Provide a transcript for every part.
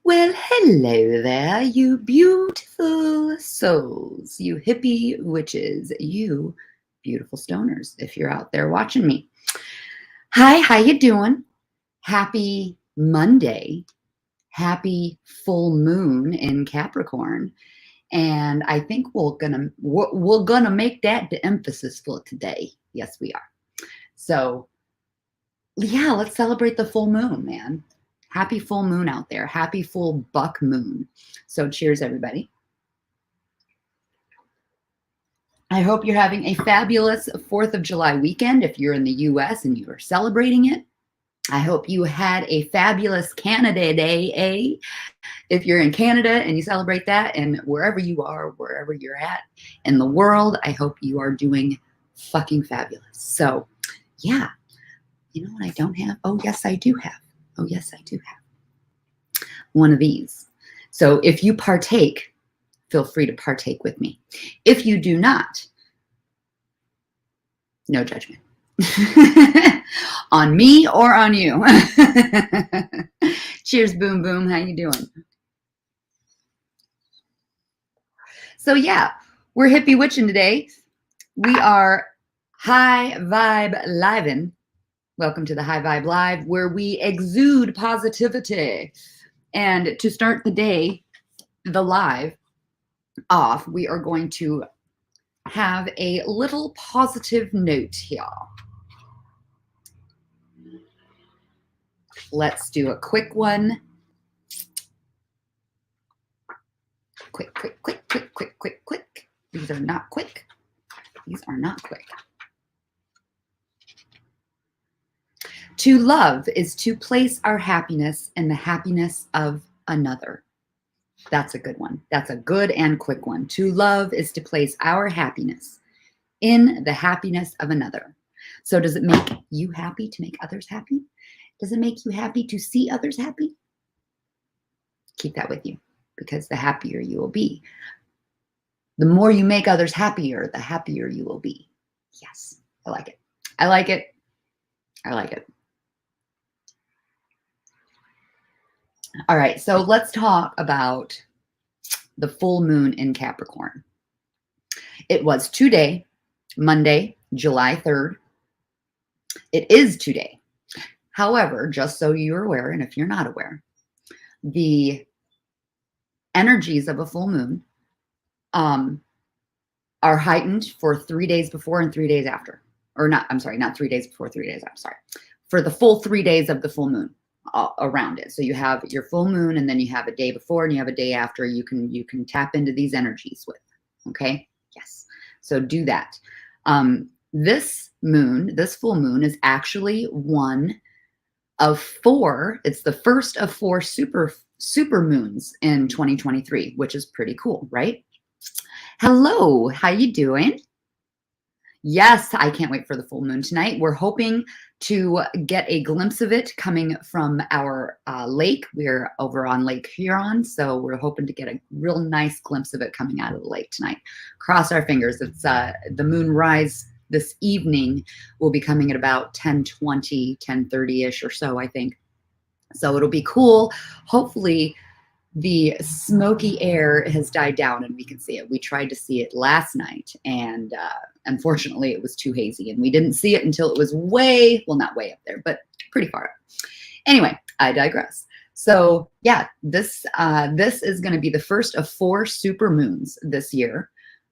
Well, hello there, you beautiful souls, you hippie witches, you beautiful stoners, if you're out there watching me. Hi, how you doing? Happy Monday. Happy full moon in Capricorn. And I think we're gonna make that the emphasis for today. Yes, we are. So yeah, let's celebrate the full moon, man. Happy full moon out there. Happy full buck moon. So cheers, everybody. I hope you're having a fabulous 4th of July weekend if you're in the US and you are celebrating it. I hope you had a fabulous Canada Day, eh? If you're in Canada and you celebrate that, and wherever you are, wherever you're at in the world, I hope you are doing fucking fabulous. So yeah, you know what I don't have? Oh, yes, I do have. Oh, yes, I do have one of these. So if you partake, feel free to partake with me. If you do not, no judgment. On me or on you. Cheers, boom, boom. How you doing? So yeah, we're hippie witching today. We are high vibe livin'. Welcome to the High Vibe Live, where we exude positivity. And to start the day, the live off, we are going to have a little positive note here. Let's do a quick one. Quick, quick, quick, quick, quick, quick, quick. These are not quick. These are not quick. To love is to place our happiness in the happiness of another. That's a good one. That's a good and quick one. To love is to place our happiness in the happiness of another. So does it make you happy to make others happy? Does it make you happy to see others happy? Keep that with you, because the happier you will be. The more you make others happier, the happier you will be. Yes, I like it. I like it. I like it. All right, so let's talk about the full moon in Capricorn. It was today, Monday, July 3rd. It is today. However, just so you're aware, and if you're not aware, the energies of a full moon are heightened for 3 days before and 3 days after. Or not, I'm sorry, not 3 days before, 3 days after, sorry. For the full 3 days of the full moon around it. So you have your full moon, and then you have a day before and you have a day after you can tap into these energies with. Okay? Yes. So do that. This moon, this full moon, is actually one of 4. It's the first of 4 super moons in 2023, which is pretty cool, right? Hello, how you doing? Yes, I can't wait for the full moon tonight. We're hoping to get a glimpse of it coming from our lake. We're over on Lake Huron, so we're hoping to get a real nice glimpse of it coming out of the lake tonight. Cross our fingers. It's the moon rise this evening will be coming at about 10:20, 10:30-ish or so, I think. So it'll be cool. Hopefully the smoky air has died down and we can see it. We tried to see it last night, and unfortunately it was too hazy, and we didn't see it until it was not way up there, but pretty far up. Anyway, I digress. So yeah, this is going to be the first of 4 super moons this year.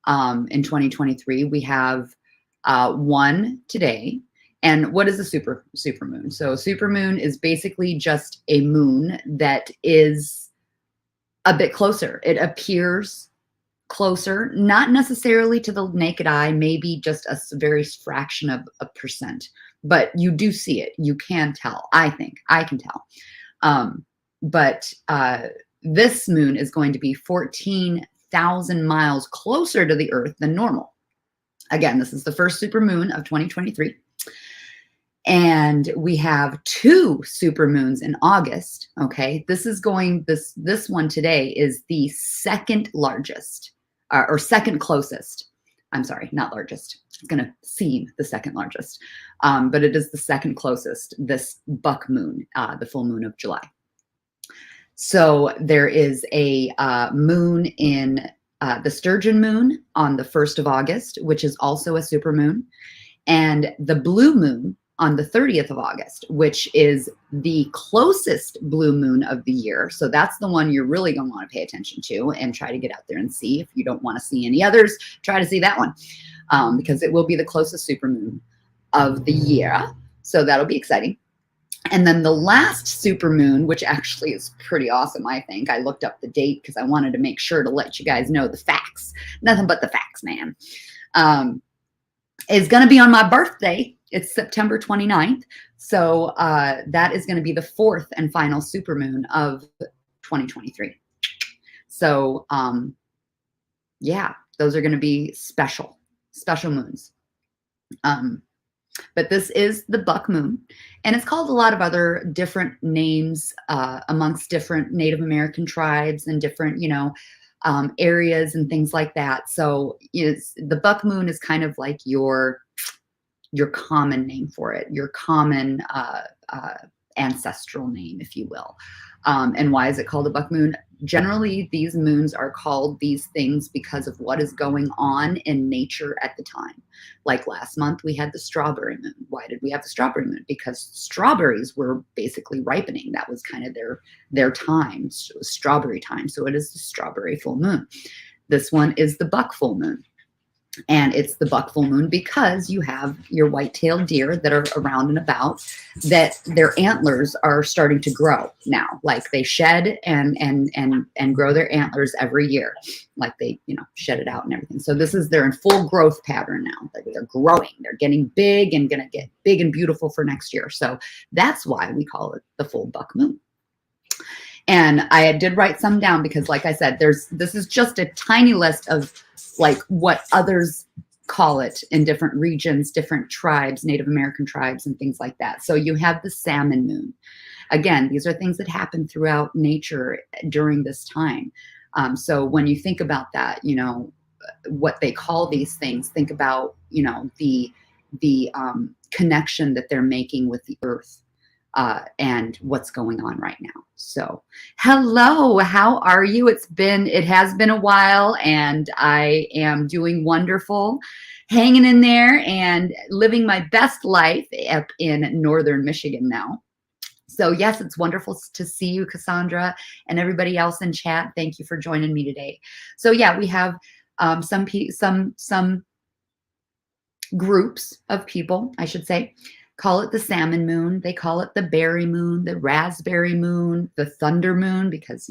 In 2023, we have one today. And what is a super moon? So super moon is basically just a moon that is a bit closer. It appears closer, not necessarily to the naked eye, maybe just a very fraction of a percent, but you do see it. You can tell. I think I can tell. But this moon is going to be 14,000 miles closer to the Earth than normal. Again, this is the first super moon of 2023. And we have 2 super moons in August. Okay, this one today is the second largest, or second closest. I'm sorry, not largest. It's going to seem the second largest, but it is the second closest. This buck moon, the full moon of July. So there is a moon in the Sturgeon moon on the 1st of August, which is also a supermoon, and the blue moon on the 30th of August, which is the closest blue moon of the year. So that's the one you're really going to want to pay attention to and try to get out there and see. If you don't want to see any others, try to see that one because it will be the closest supermoon of the year. So that'll be exciting. And then the last supermoon, which actually is pretty awesome, I think. I looked up the date because I wanted to make sure to let you guys know the facts. Nothing but the facts, man. Is going to be on my birthday. It's September 29th. So that is going to be the 4th and final supermoon of 2023. So yeah, those are going to be special moons. But this is the buck moon, and it's called a lot of other different names amongst different Native American tribes and different, areas and things like that. So the buck moon is kind of like your common name for it, your common ancestral name, if you will. And why is it called a buck moon? Generally, these moons are called these things because of what is going on in nature at the time. Like last month, we had the strawberry moon. Why did we have the strawberry moon? Because strawberries were basically ripening. That was kind of their time, strawberry time. So it is the strawberry full moon. This one is the buck full moon. And it's the buck full moon because you have your white-tailed deer that are around and about, that their antlers are starting to grow now. Like they shed and grow their antlers every year. Like they, shed it out and everything. So they're in full growth pattern now. Like they're growing. They're getting big and going to get big and beautiful for next year. So that's why we call it the full buck moon. And I did write some down because, like I said, this is just a tiny list of like what others call it in different regions, different tribes, Native American tribes and things like that. So you have the salmon moon. Again, these are things that happen throughout nature during this time. So when you think about that, what they call these things, think about, the connection that they're making with the earth. And what's going on right now. So hello, how are you? It has been a while, and I am doing wonderful, hanging in there and living my best life up in northern Michigan now. So yes, it's wonderful to see you, Cassandra, and everybody else in chat. Thank you for joining me today. So yeah, we have some groups of people, I should say, call it the salmon moon. They call it the berry moon, the raspberry moon, the thunder moon, because,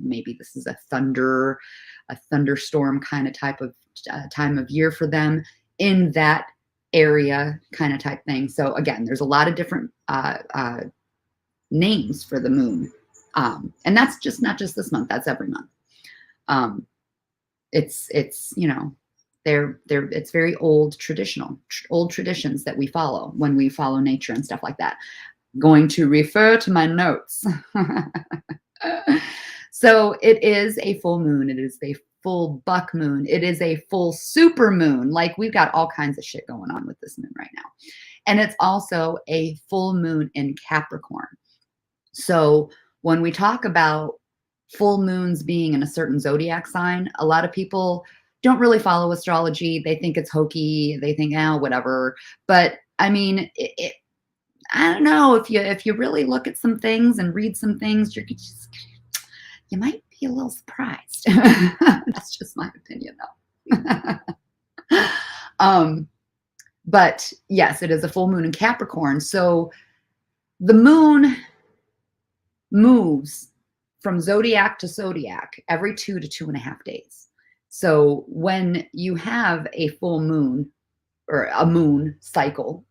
maybe this is a thunderstorm kind of type of time of year for them in that area kind of type thing. So again, there's a lot of different names for the moon. And that's just not just this month, that's every month. It's very old traditions that we follow when we follow nature and stuff like that. Going to refer to my notes. So it is a full moon. It is a full buck moon. It is a full super moon. Like we've got all kinds of shit going on with this moon right now. And it's also a full moon in Capricorn. So when we talk about full moons being in a certain zodiac sign, a lot of people don't really follow astrology. They think it's hokey. They think, whatever. But I mean, I don't know, if you really look at some things and read some things, you might be a little surprised. That's just my opinion, though. But yes, it is a full moon in Capricorn. So the moon moves from zodiac to zodiac every 2 to 2.5 days. So when you have a full moon or a moon cycle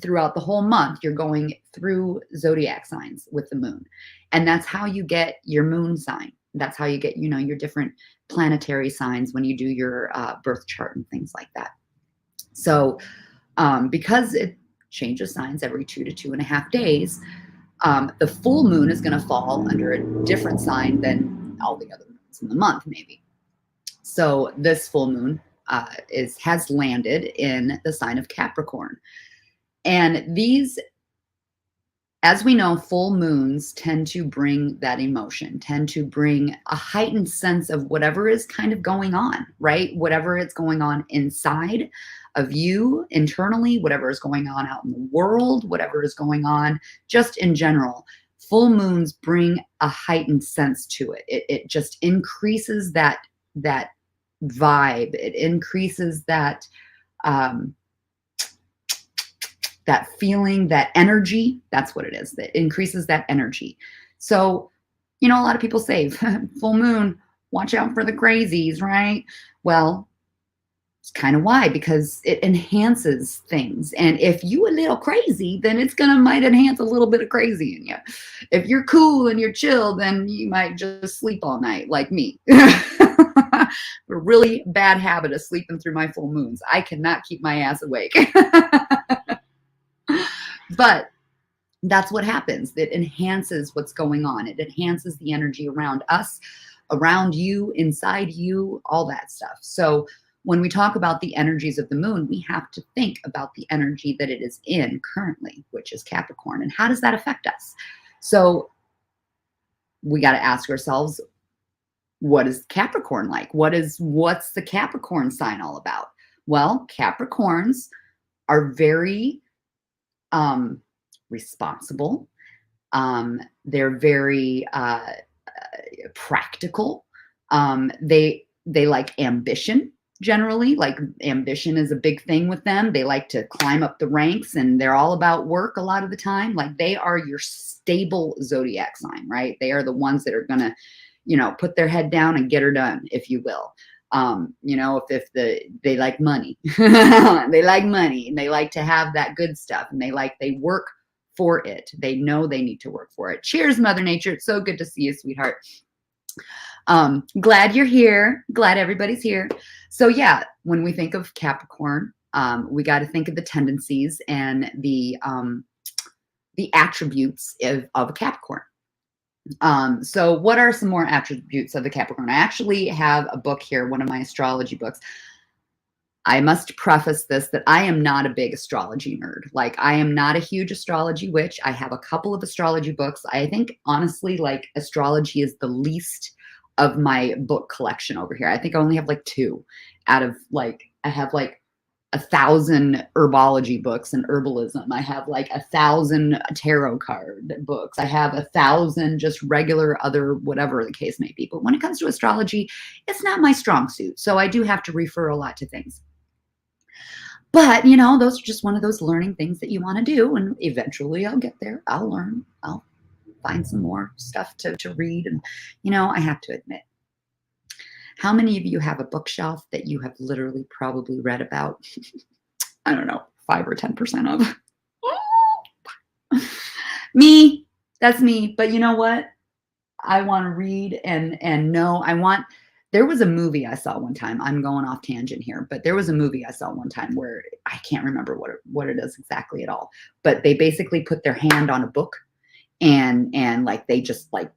throughout the whole month, you're going through zodiac signs with the moon. And that's how you get your moon sign. That's how you get, your different planetary signs when you do your birth chart and things like that. So because it changes signs every 2 to 2.5 days, the full moon is going to fall under a different sign than all the other moons in the month, maybe. So this full moon has landed in the sign of Capricorn. And these as we know, full moons tend to bring that emotion, tend to bring a heightened sense of whatever is kind of going on, right? Whatever is going on inside of you internally, whatever is going on out in the world, whatever is going on just in general. Full moons bring a heightened sense to it. It just increases that vibe. It increases that that feeling, that energy. That's what it is. That increases that energy. So, you know, a lot of people say full moon, watch out for the crazies, right? Well, it's kind of why, because it enhances things. And if you a little crazy, then it's gonna might enhance a little bit of crazy in you. If you're cool and you're chill, then you might just sleep all night like me. A really bad habit of sleeping through my full moons. I cannot keep my ass awake. But that's what happens. It enhances what's going on. It enhances the energy around us, around you, inside you, all that stuff. So when we talk about the energies of the moon, we have to think about the energy that it is in currently, which is Capricorn. And how does that affect us? So we got to ask ourselves, what is Capricorn like? What's the Capricorn sign all about? Well, Capricorns are very responsible. They're very practical. They like ambition. Generally, like ambition is a big thing with them. They like to climb up the ranks, and they're all about work a lot of the time. Like they are your stable zodiac sign, right? They are the ones that are gonna, you know, put their head down and get her done, if you will. You know, if they like money, they like money, and they like to have that good stuff, and they work for it. They know they need to work for it. Cheers, Mother Nature. It's so good to see you, sweetheart. Glad you're here. Glad everybody's here. So yeah, when we think of Capricorn, we got to think of the tendencies and the attributes of a Capricorn. So what are some more attributes of the Capricorn? I actually have a book here, one of my astrology books. I must preface this that I am not a big astrology nerd. Like I am not a huge astrology witch. I have a couple of astrology books. I think honestly, like astrology is the least of my book collection over here. I think I only have like 2 out of like, I have like 1,000 herbology books and herbalism. I have like 1,000 tarot card books. I have 1,000 just regular other, whatever the case may be. But when it comes to astrology, it's not my strong suit. So I do have to refer a lot to things. But, you know, those are just one of those learning things that you want to do. And eventually I'll get there. I'll learn. I'll find some more stuff to read. And, you know, I have to admit, how many of you have a bookshelf that you have literally probably read about, I don't know, 5 or 10% of? Me, that's me. But you know what? I want to read and know. There was a movie I saw one time. I'm going off tangent here, but there was a movie I saw one time where I can't remember what it is exactly at all. But they basically put their hand on a book and like they just like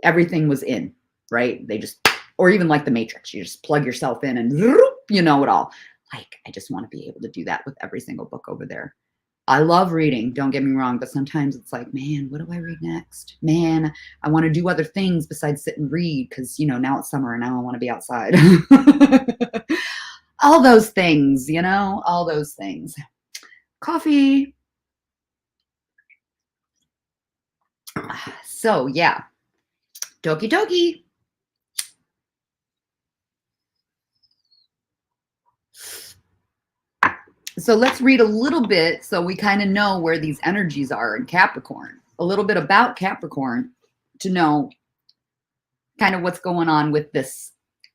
everything was in, right? They just, or even like the Matrix, you just plug yourself in and you know it all. Like I just want to be able to do that with every single book over there. I love reading, don't get me wrong, but sometimes it's like, man, what do I read next? Man, I want to do other things besides sit and read because, you know, now it's summer and now I want to be outside. All those things, you know, all those things. Coffee. So, yeah. Doki doki. So let's read a little bit so we kind of know where these energies are in Capricorn. A little bit about Capricorn to know kind of what's going on with this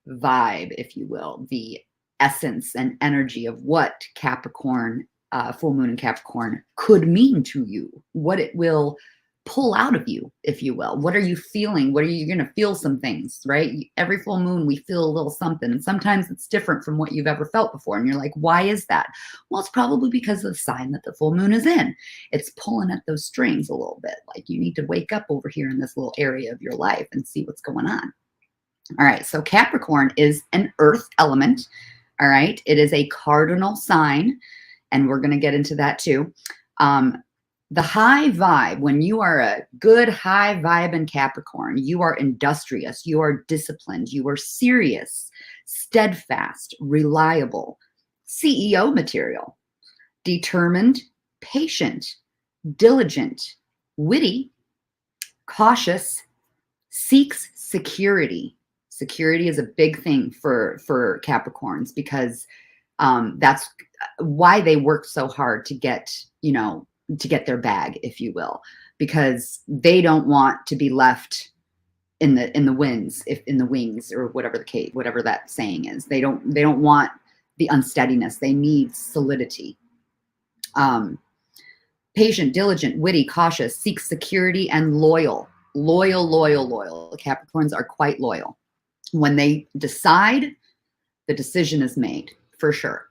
vibe, if you will, the essence and energy of what Capricorn, full moon in Capricorn could mean to you, what it will pull out of you, if you will. What are you feeling? What are you going to feel some things, right? Every full moon, we feel a little something. And sometimes it's different from what you've ever felt before. And you're like, why is that? Well, it's probably because of the sign that the full moon is in. It's pulling at those strings a little bit. Like you need to wake up over here in this little area of your life and see what's going on. All right. So Capricorn is an earth element. All right. It is a cardinal sign. And we're going to get into that too. The high vibe, when you are a good high vibe in Capricorn, you are industrious, you are disciplined, you are serious, steadfast, reliable, CEO material, determined, patient, diligent, witty, cautious, seeks security. Security is a big thing for Capricorns, because that's why they work so hard to get, you know, to get their bag, if you will, because they don't want to be left in the winds, if in the wings, or whatever the case, whatever that saying is. They don't want the unsteadiness. They need solidity. Patient, diligent, witty, cautious, seeks security, and loyal. Loyal. Capricorns are quite loyal. When they decide, the decision is made, for sure.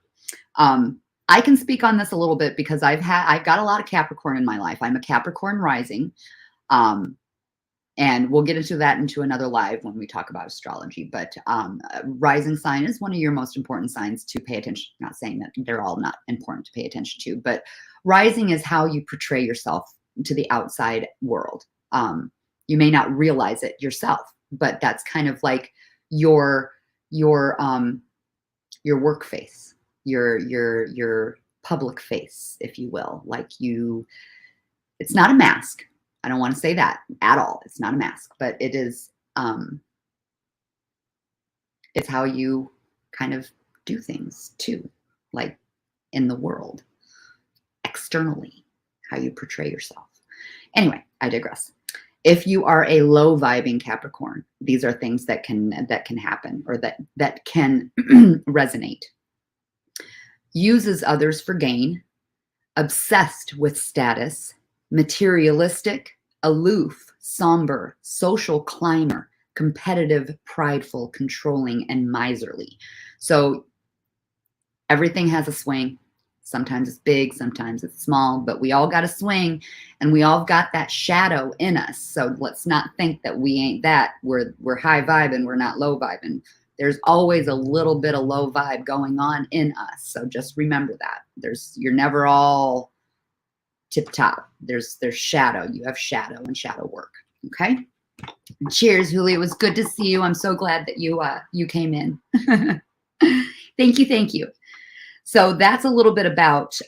I can speak on this a little bit because I've got a lot of Capricorn in my life. I'm a Capricorn rising. And we'll get into that into another live when we talk about astrology. But rising sign is one of your most important signs to pay attention. Not saying that they're all not important to pay attention to, but rising is how you portray yourself to the outside world. You may not realize it yourself, but that's kind of like your work face, your public face, if you will. Like it's not a mask. I don't want to say that at all. It's not a mask, but it is, it's how you kind of do things too, like in the world, externally, how you portray yourself. Anyway, I digress. If you are a low vibing Capricorn, these are things that can happen, or that can resonate. Uses others for gain, obsessed with status, materialistic, aloof, somber, social climber, competitive, prideful, controlling, and miserly. So everything has a swing. Sometimes it's big, sometimes it's small, but we all got a swing, and we all got that shadow in us. So let's not think that we ain't that. We're high vibe and we're not low vibe. And there's always a little bit of low vibe going on in us. So just remember that. You're never all tip top. There's shadow. You have shadow and shadow work. Okay. Cheers, Julie. It was good to see you. I'm so glad that you came in. Thank you. So that's a little bit about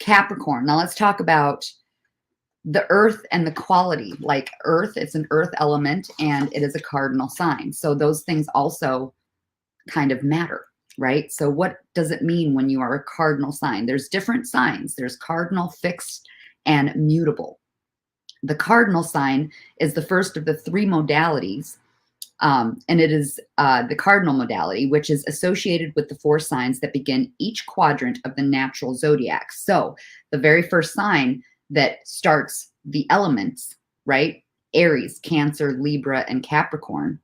Capricorn. Now let's talk about the earth and the quality. Like earth, it's an earth element, and it is a cardinal sign. So those things also kind of matter, right? So what does it mean when you are a cardinal sign? There's different signs. There's cardinal, fixed, and mutable. The cardinal sign is the first of the three modalities, and it is the cardinal modality, which is associated with the four signs that begin each quadrant of the natural zodiac. So the very first sign that starts the elements, right? Aries, Cancer, Libra, and Capricorn.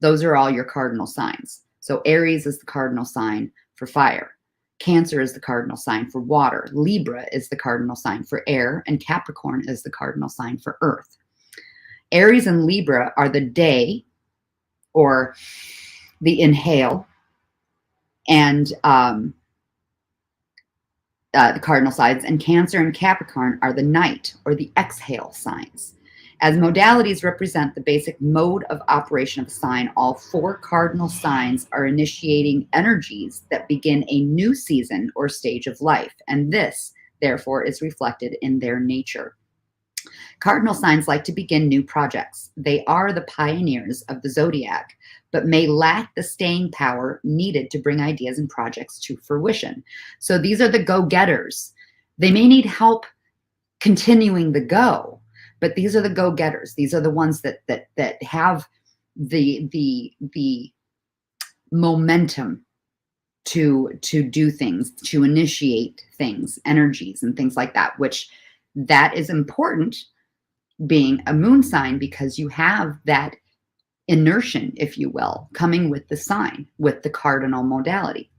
Those are all your cardinal signs. So Aries is the cardinal sign for fire. Cancer is the cardinal sign for water. Libra is the cardinal sign for air. And Capricorn is the cardinal sign for earth. Aries and Libra are the day, or the inhale, and the cardinal signs. And Cancer and Capricorn are the night, or the exhale signs. As modalities represent the basic mode of operation of a sign, all four cardinal signs are initiating energies that begin a new season or stage of life, and this, therefore, is reflected in their nature. Cardinal signs like to begin new projects. They are the pioneers of the zodiac, but may lack the staying power needed to bring ideas and projects to fruition. So these are the go-getters. They may need help continuing the go, but these are the go-getters. These are the ones that have the momentum to do things, to initiate things, energies, and things like that, which that is important being a moon sign, because you have that inertia, if you will, coming with the sign, with the cardinal modality.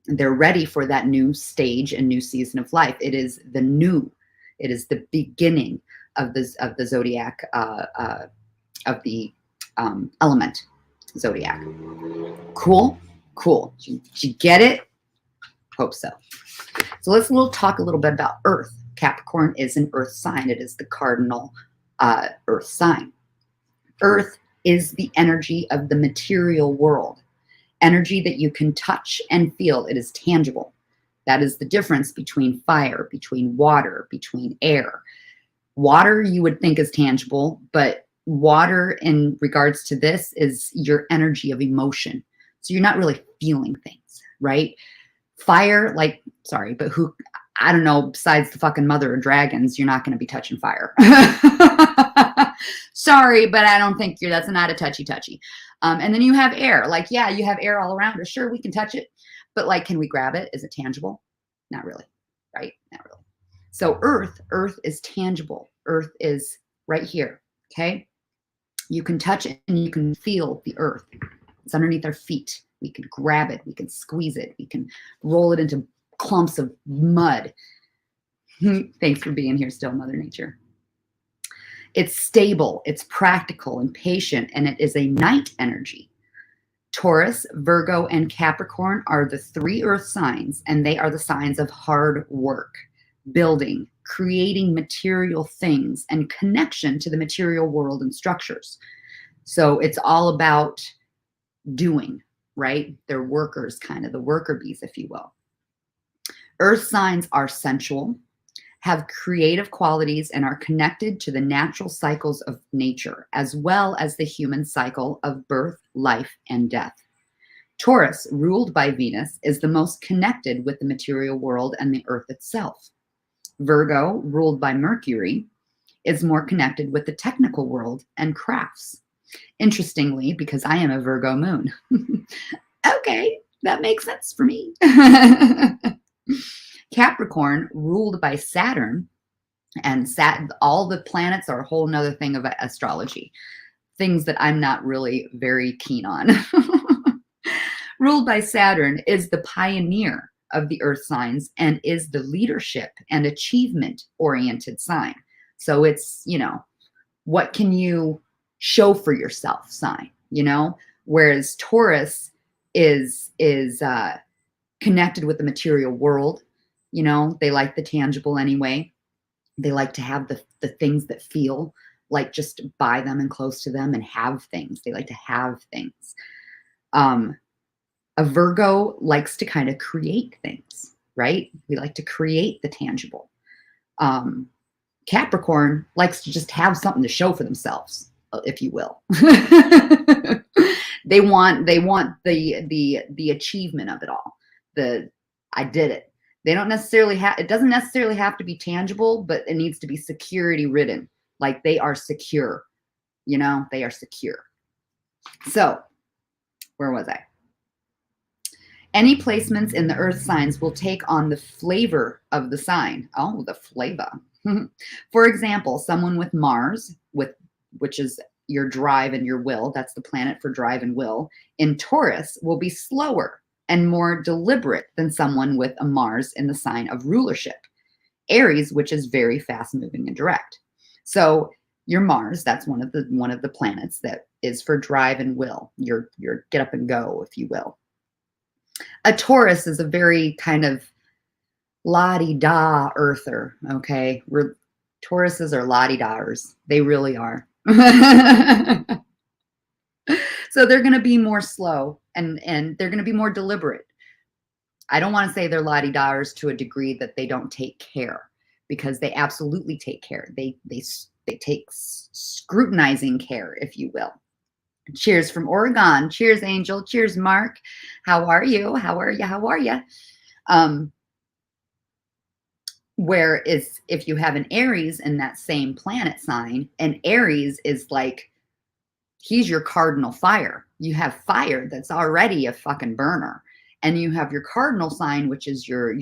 They're ready for that new stage and new season of life. It is the new. It is the beginning of the zodiac, of the element zodiac. Cool. Did you get it? Hope so. So let's talk a little bit about Earth. Capricorn is an earth sign. It is the cardinal earth sign. Earth is the energy of the material world, energy that you can touch and feel. It is tangible. That is the difference between fire, between water, between air. Water you would think is tangible, but water in regards to this is your energy of emotion. So you're not really feeling things, right? Fire, like, sorry, but who, I don't know, besides the fucking mother of dragons, you're not going to be touching fire. Sorry, but I don't think that's not a touchy. And then you have air. Like, yeah, you have air all around us. Sure, we can touch it. But like, can we grab it? Is it tangible? Not really, right? Not really. So earth is tangible. Earth is right here, okay? You can touch it and you can feel the earth. It's underneath our feet. We can grab it. We can squeeze it. We can roll it into clumps of mud. Thanks for being here still, Mother Nature. It's stable, it's practical and patient, and it is a night energy. Taurus, Virgo, and Capricorn are the 3 earth signs, and they are the signs of hard work, building, creating material things, and connection to the material world and structures. So it's all about doing, right? They're workers, kind of the worker bees, if you will. Earth signs are sensual, have creative qualities, and are connected to the natural cycles of nature, as well as the human cycle of birth, life, and death. Taurus, ruled by Venus, is the most connected with the material world and the earth itself. Virgo, ruled by Mercury, is more connected with the technical world and crafts. Interestingly, because I am a Virgo moon. Okay, that makes sense for me. Capricorn, ruled by Saturn, and all the planets are a whole nother thing of astrology, things that I'm not really very keen on. Ruled by Saturn, is the pioneer of the earth signs and is the leadership and achievement oriented sign. So it's, what can you show for yourself sign, whereas Taurus is connected with the material world. They like the tangible anyway. They like to have the things that feel like just buy them and close to them and have things. They like to have things. A Virgo likes to kind of create things, right? We like to create the tangible. Capricorn likes to just have something to show for themselves, if you will. They want the achievement of it all. I did it. They don't necessarily it doesn't necessarily have to be tangible, but it needs to be security ridden. Like they are secure, they are secure. So where was I? Any placements in the earth signs will take on the flavor of the sign. Oh, the flavor. For example, someone with Mars, which is your drive and your will, that's the planet for drive and will, in Taurus will be slower and more deliberate than someone with a Mars in the sign of rulership. Aries, which is very fast moving and direct. So your Mars, that's one of the planets that is for drive and will, your get up and go, if you will. A Taurus is a very kind of la-di-da earther, okay? Tauruses are la-di-dars. They really are. So they're going to be more slow and they're going to be more deliberate. I don't want to say they're la-di-dars to a degree that they don't take care, because they absolutely take care. They take scrutinizing care, if you will. Cheers from Oregon. Cheers, Angel. Cheers, Mark. How are you? How are you? Whereas if you have an Aries in that same planet sign, and Aries is like, he's your cardinal fire. You have fire that's already a fucking burner. And you have your cardinal sign, which is your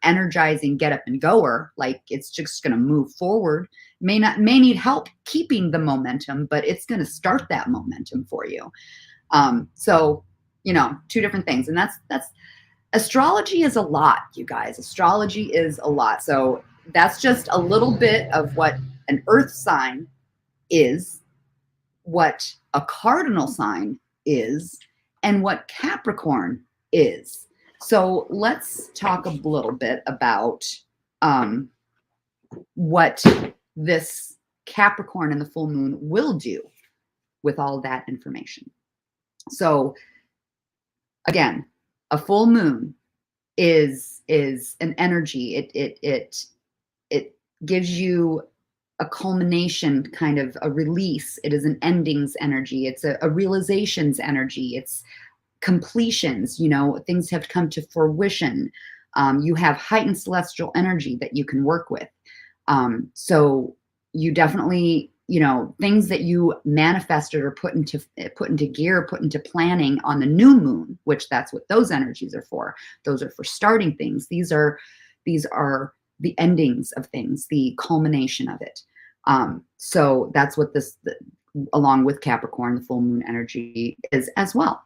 energizing get up and goer. Like it's just going to move forward. May need help keeping the momentum, but it's going to start that momentum for you. So, two different things. And that's astrology is a lot, you guys. Astrology is a lot. So that's just a little bit of what an earth sign is, what a cardinal sign is, and what Capricorn is. So let's talk a little bit about what this Capricorn and the full moon will do with all that information. So again, a full moon is an energy. It gives you a culmination, kind of a release. It is an endings energy. It's a realizations energy. It's completions, you know, things have come to fruition. You have heightened celestial energy that you can work with. So you definitely, you know, things that you manifested or put into gear, put into planning on the new moon, which that's what those energies are for. Those are for starting things. These are the endings of things, the culmination of it. So that's what this, along with Capricorn, the full moon energy is as well.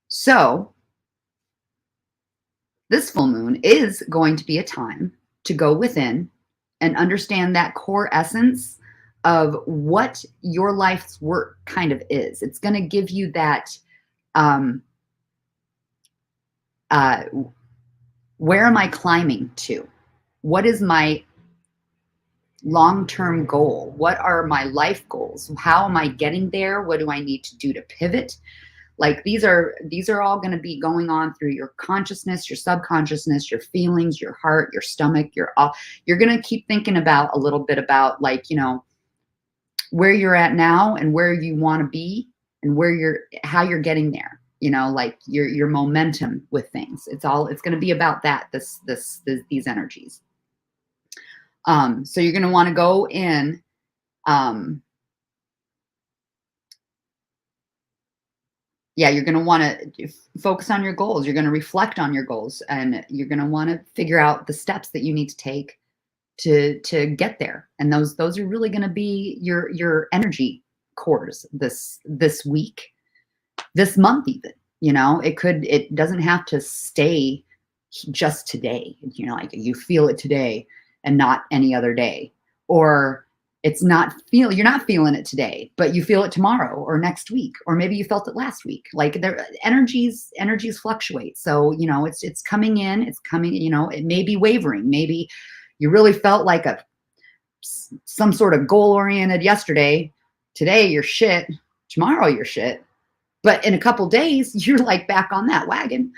So this full moon is going to be a time to go within and understand that core essence of what your life's work kind of is. It's going to give you that, where am I climbing to? What is my long-term goal? What are my life goals? How am I getting there? What do I need to do to pivot? Like these are all going to be going on through your consciousness, your subconsciousness, your feelings, your heart, your stomach. You're going to keep thinking about a little bit about, like, you know, where you're at now and where you want to be and how you're getting there. You know, like your momentum with things. It's going to be about that. These energies. So you're going to want to go in. Yeah, you're going to want to focus on your goals. You're going to reflect on your goals, and you're going to want to figure out the steps that you need to take to get there. And those are really going to be your energy cores this week, this month even. You know, it doesn't have to stay just today. You know, like you feel it today and not any other day, or you're not feeling it today, but you feel it tomorrow or next week, or maybe you felt it last week. Like their energies fluctuate. So, you know, it's coming in, you know, it may be wavering. Maybe you really felt like some sort of goal oriented yesterday. Today you're shit. Tomorrow you're shit. But in a couple days, you're like back on that wagon.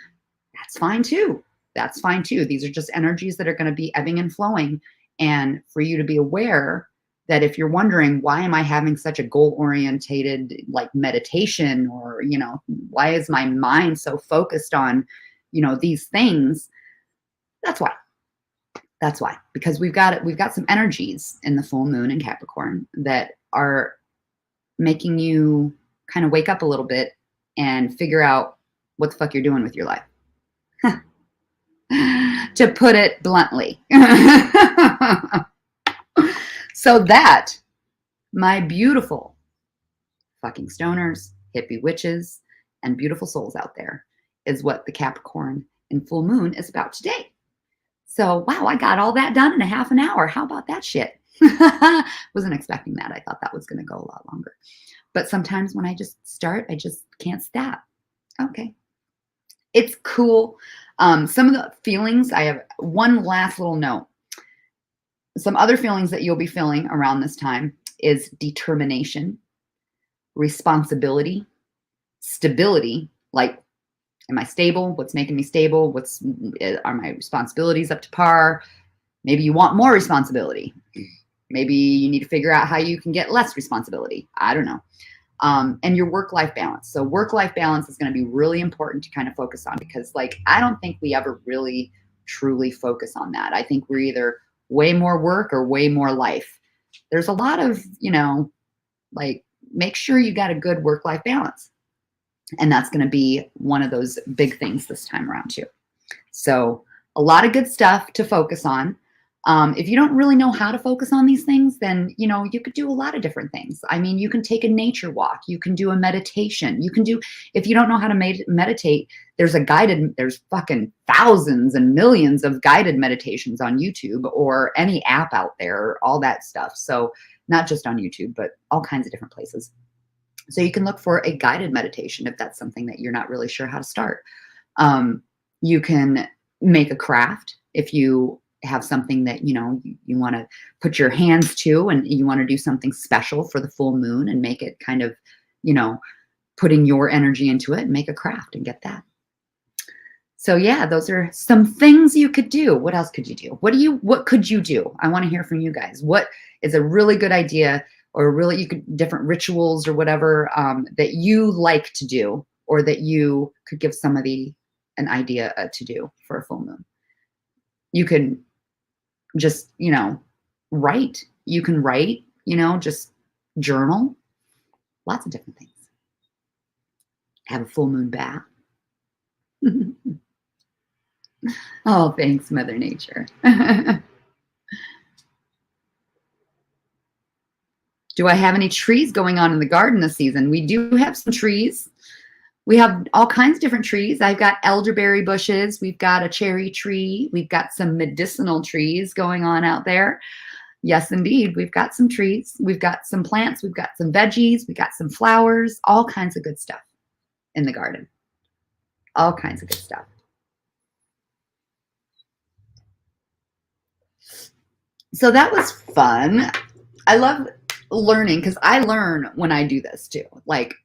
That's fine too. That's fine too. These are just energies that are going to be ebbing and flowing. And for you to be aware that if you're wondering, why am I having such a goal-orientated like meditation, or, you know, why is my mind so focused on, you know, these things? That's why. That's why, because we've got some energies in the full moon in Capricorn that are making you kind of wake up a little bit and figure out what the fuck you're doing with your life. To put it bluntly. So that, my beautiful fucking stoners, hippie witches, and beautiful souls out there, is what the Capricorn and full moon is about today. So, wow, I got all that done in a half an hour. How about that shit? Wasn't expecting that. I thought that was going to go a lot longer. But sometimes when I just start, I just can't stop. Okay. It's cool. Some of the feelings, I have one last little note. Some other feelings that you'll be feeling around this time is determination, responsibility, stability. Like, am I stable? What's making me stable? Are my responsibilities up to par? Maybe you want more responsibility. Maybe you need to figure out how you can get less responsibility. I don't know. And your work-life balance. So work-life balance is going to be really important to kind of focus on, because like, I don't think we ever really truly focus on that. I think we're either way more work or way more life. There's a lot of, you know, like, make sure you got a good work-life balance. And that's going to be one of those big things this time around too. So a lot of good stuff to focus on. If you don't really know how to focus on these things, then, you know, you could do a lot of different things. I mean, you can take a nature walk. You can do a meditation. You can do, if you don't know how to meditate, there's fucking thousands and millions of guided meditations on YouTube or any app out there, all that stuff. So not just on YouTube, but all kinds of different places. So you can look for a guided meditation if that's something that you're not really sure how to start. You can make a craft if you have something that, you know, you want to put your hands to, and you want to do something special for the full moon and make it kind of, you know, putting your energy into it and make a craft and get that. So yeah, those are some things you could do. What else could you do? What could you do? I want to hear from you guys. What is a really good idea, or really different rituals or whatever that you like to do, or that you could give somebody an idea to do for a full moon? You can just, you know, write. You can write, you know, just journal. Lots of different things. Have a full moon bath. Oh, thanks, Mother Nature. Do I have any trees going on in the garden this season? We do have some trees. We have all kinds of different trees. I've got elderberry bushes. We've got a cherry tree. We've got some medicinal trees going on out there. Yes, indeed. We've got some trees. We've got some plants. We've got some veggies. We've got some flowers, all kinds of good stuff in the garden. All kinds of good stuff. So that was fun. I love learning, because I learn when I do this too. Like,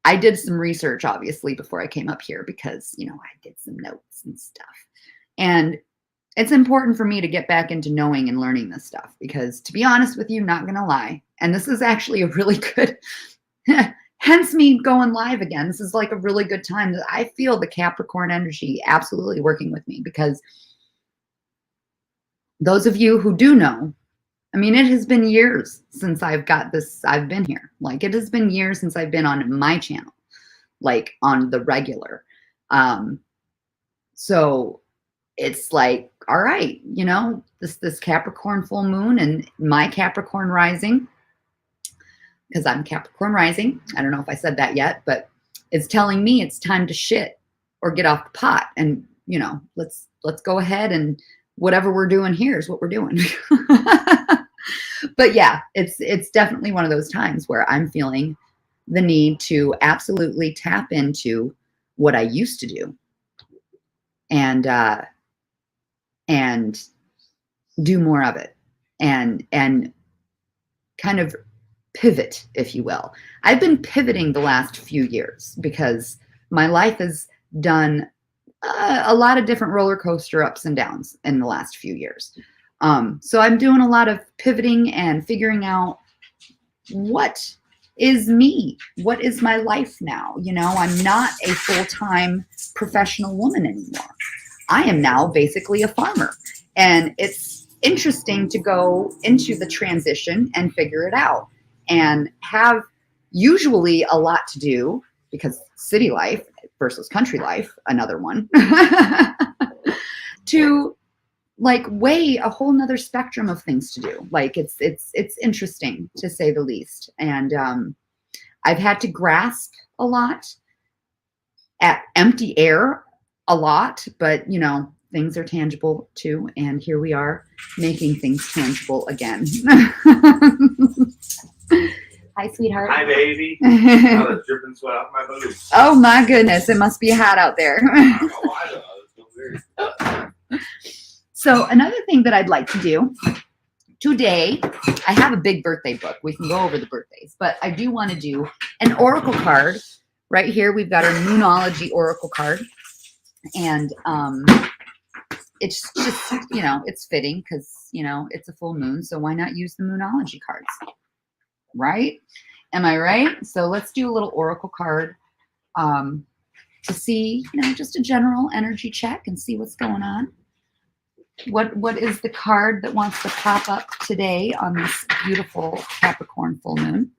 I did some research, obviously, before I came up here, because, you know, I did some notes and stuff. And it's important for me to get back into knowing and learning this stuff, because, to be honest with you, not going to lie, and this is actually a really good, hence me going live again. This is like a really good time. I feel the Capricorn energy absolutely working with me, because those of you who do know, I mean, it has been years since I've been here. Like, it has been years since I've been on my channel, like on the regular. So it's like, all right, you know, this Capricorn full moon and my Capricorn rising, because I'm Capricorn rising. I don't know if I said that yet, but it's telling me it's time to shit or get off the pot. And, you know, let's go ahead, and whatever we're doing here is what we're doing. But yeah, it's definitely one of those times where I'm feeling the need to absolutely tap into what I used to do, and do more of it, and kind of pivot, if you will. I've been pivoting the last few years, because my life has done a lot of different roller coaster ups and downs in the last few years. So I'm doing a lot of pivoting and figuring out what is me, what is my life now. You know, I'm not a full-time professional woman anymore. I am now basically a farmer, and it's interesting to go into the transition and figure it out, and have usually a lot to do, because city life versus country life, another one, to like weigh a whole nother spectrum of things to do. Like, it's interesting, to say the least. And I've had to grasp a lot at empty air a lot, but, you know, things are tangible too. And here we are making things tangible again. Hi, sweetheart. Hi, baby. Oh, that's dripping sweat off my boots. Oh my goodness, it must be hot out there. I don't know why, though. It's so weird. So another thing that I'd like to do today, I have a big birthday book. We can go over the birthdays, but I do want to do an oracle card. Right here, we've got our Moonology oracle card. And it's just, you know, it's fitting, because, you know, it's a full moon. So why not use the Moonology cards? Right? Am I right? So let's do a little oracle card to see, you know, just a general energy check and see what's going on. What is the card that wants to pop up today on this beautiful Capricorn full moon?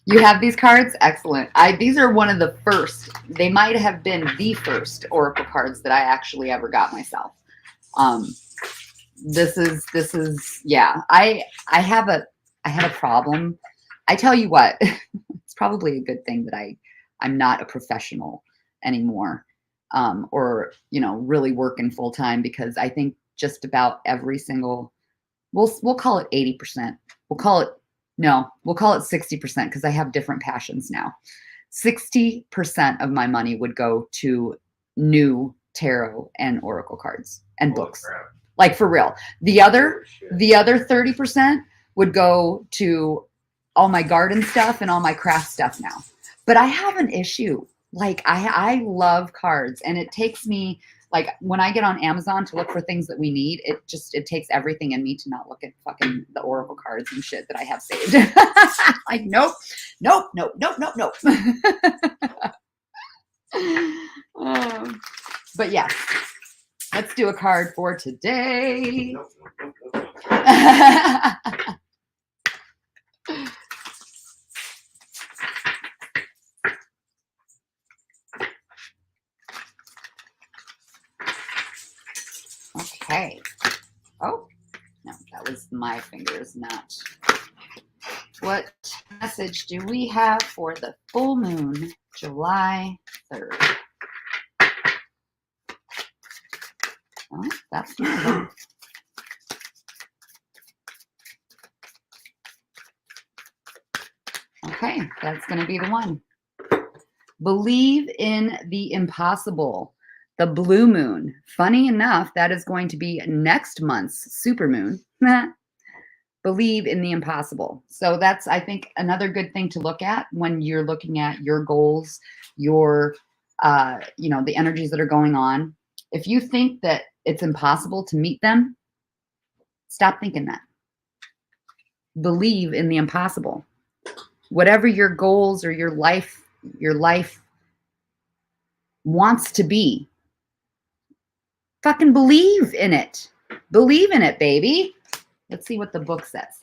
You have these cards? Excellent. These are one of the first. They might have been the first oracle cards that I actually ever got myself. This is yeah. I had a problem. I tell you what, it's probably a good thing that I'm not a professional anymore. Or, you know, really working full time, because I think just about every single, we'll call it 80%. We'll call it 60%, because I have different passions now. 60% of my money would go to new tarot and oracle cards and Holy books. crap. Like for real. The other Shit. 30% would go to all my garden stuff and all my craft stuff now. But I have an issue. Like I love cards, and it takes me, like when I get on Amazon to look for things that we need, it takes everything in me to not look at fucking the oracle cards and shit that I have saved. Like nope. But yes, let's do a card for today. Nope. Okay. Oh, no, that was my fingers, not. What message do we have for the full moon, July 3rd? Oh, that's not. Okay, that's going to be the one. Believe in the impossible. The blue moon. Funny enough, that is going to be next month's super moon. Believe in the impossible. So that's, I think, another good thing to look at when you're looking at your goals, your, the energies that are going on. If you think that it's impossible to meet them, stop thinking that. Believe in the impossible. Whatever your goals or your life wants to be, fucking believe in it. Believe in it, baby. Let's see what the book says.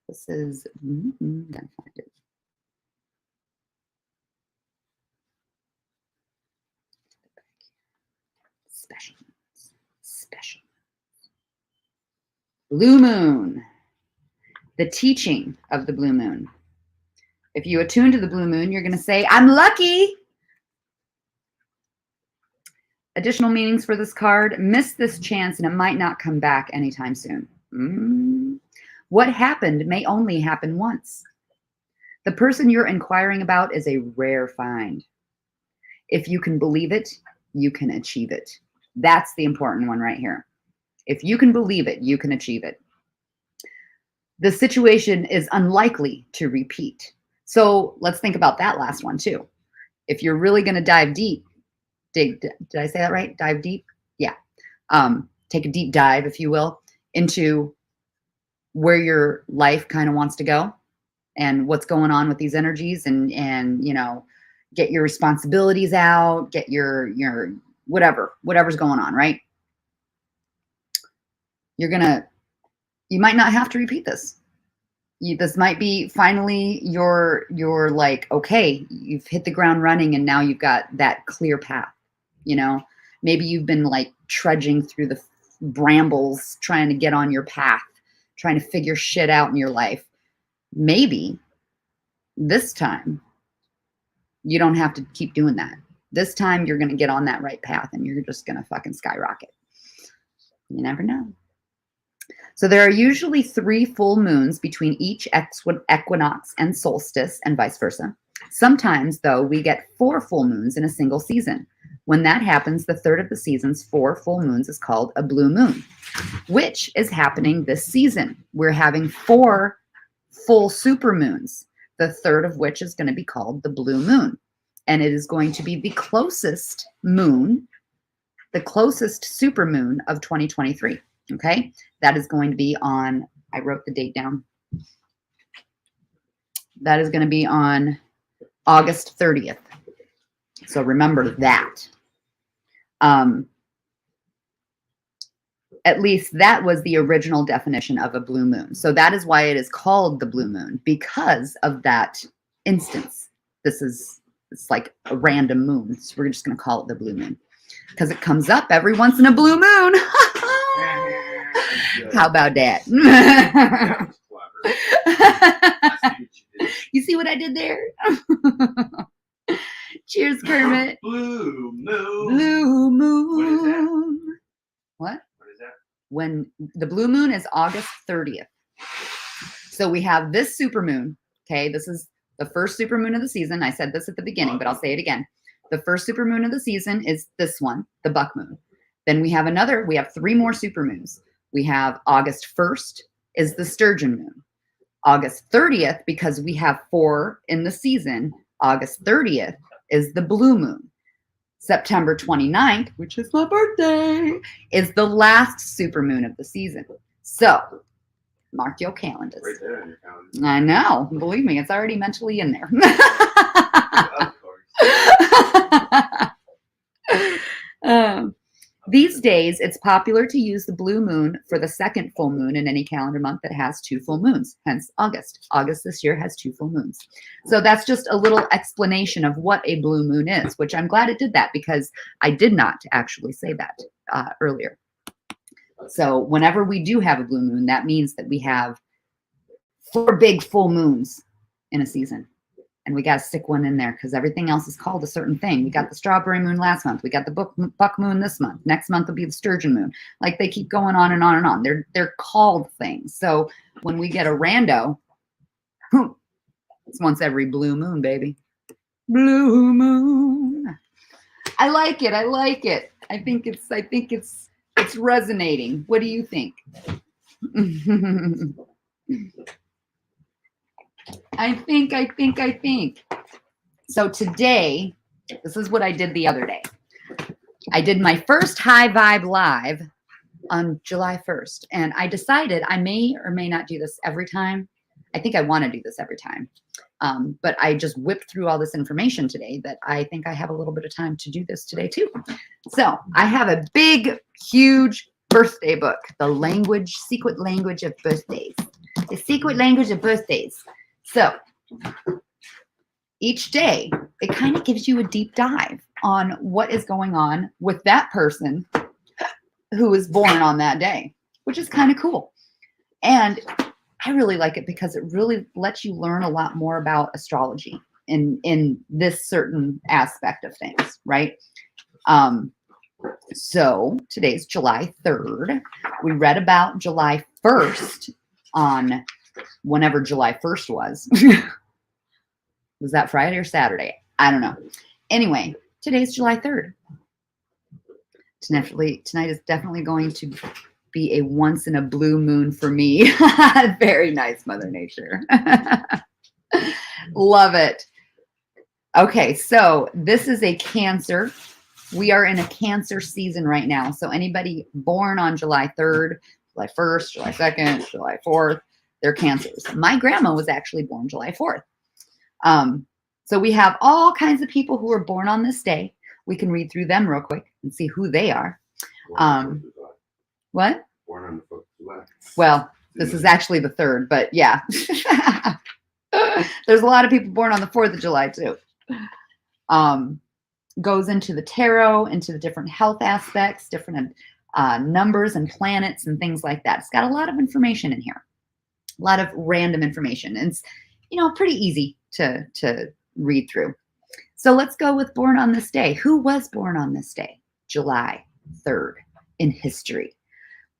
This is, gotta find it. Special. Blue moon. The teaching of the blue moon. If you attune to the blue moon, you're going to say, I'm lucky. Additional meanings for this card. Miss this chance and it might not come back anytime soon. What happened may only happen once. The person you're inquiring about is a rare find. If you can believe it, you can achieve it. That's the important one right here. If you can believe it, you can achieve it. The situation is unlikely to repeat. So let's think about that last one too. If you're really going to dive deep, did I say that right? Dive deep? Yeah. Take a deep dive, if you will, into where your life kind of wants to go and what's going on with these energies, and get your responsibilities out, get your whatever's going on, right? You might not have to repeat this. This might be finally you're like, okay, you've hit the ground running and now you've got that clear path. Maybe you've been like trudging through the brambles trying to get on your path, trying to figure shit out in your life. Maybe this time you don't have to keep doing that. This time you're going to get on that right path and you're just going to fucking skyrocket. You never know. So there are usually 3 full moons between each equinox and solstice and vice versa. Sometimes, though, we get 4 full moons in a single season. When that happens, the third of the season's 4 full moons is called a blue moon, which is happening this season. We're having 4 full super moons, the third of which is going to be called the blue moon. And it is going to be the closest moon, the closest super moon of 2023. Okay, that is going to be on, I wrote the date down. That is going to be on August 30th. So remember that. At least that was the original definition of a blue moon. So that is why it is called the blue moon, because of that instance. It's like a random moon. So we're just going to call it the blue moon because it comes up every once in a blue moon. How about that? You see what I did there? Cheers, Kermit. Blue moon. Blue moon. What? What is that? When the blue moon is August 30th. So we have this super moon. Okay, this is the first super moon of the season. I said this at the beginning, but I'll say it again. the first supermoon of the season is this one, the buck moon. Then we have 3 more supermoons. We have August 1st is the sturgeon moon. August 30th, because we have 4 in the season, August 30th is the blue moon. September 29th, which is my birthday, is the last supermoon of the season. So mark your calendars. Right there on your calendar. I know. Believe me, it's already mentally in there. Of course. These days, it's popular to use the blue moon for the second full moon in any calendar month that has 2 full moons, hence August. August this year has 2 full moons. So that's just a little explanation of what a blue moon is, which I'm glad it did that because I did not actually say that earlier. So whenever we do have a blue moon, that means that we have 4 big full moons in a season. And we got to stick one in there because everything else is called a certain thing. We got the strawberry moon last month. We got the buck moon this month. Next month will be the sturgeon moon. Like they keep going on and on and on. They're called things. So when we get a rando, it's once every blue moon, baby. Blue moon. I like it. I like it. I think it's resonating. What do you think? I think. So today, this is what I did the other day. I did my first High Vibe Live on July 1st, and I decided I may or may not do this every time. I think I want to do this every time. But I just whipped through all this information today that I think I have a little bit of time to do this today too. So I have a big, huge birthday book, the secret language of birthdays. The secret language of birthdays. So each day, it kind of gives you a deep dive on what is going on with that person who was born on that day, which is kind of cool. And I really like it because it really lets you learn a lot more about astrology in this certain aspect of things, right? So today's July 3rd. We read about July 1st on whenever July 1st was. Was that Friday or Saturday? I don't know. Anyway, today's July 3rd. Tonight is definitely going to be a once in a blue moon for me. Very nice, Mother Nature. Love it. Okay, so this is a Cancer. We are in a Cancer season right now. So anybody born on July 3rd, July 1st, July 2nd, July 4th, they're Cancers. My grandma was actually born July 4th. So we have all kinds of people who are born on this day. We can read through them real quick and see who they are. What? Born on the 4th of July. Well, this is actually the 3rd, but yeah. There's a lot of people born on the 4th of July too. Goes into the tarot, into the different health aspects, different numbers and planets and things like that. It's got a lot of information in here. A lot of random information. And it's, pretty easy to read through. So let's go with born on this day. Who was born on this day? July 3rd in history.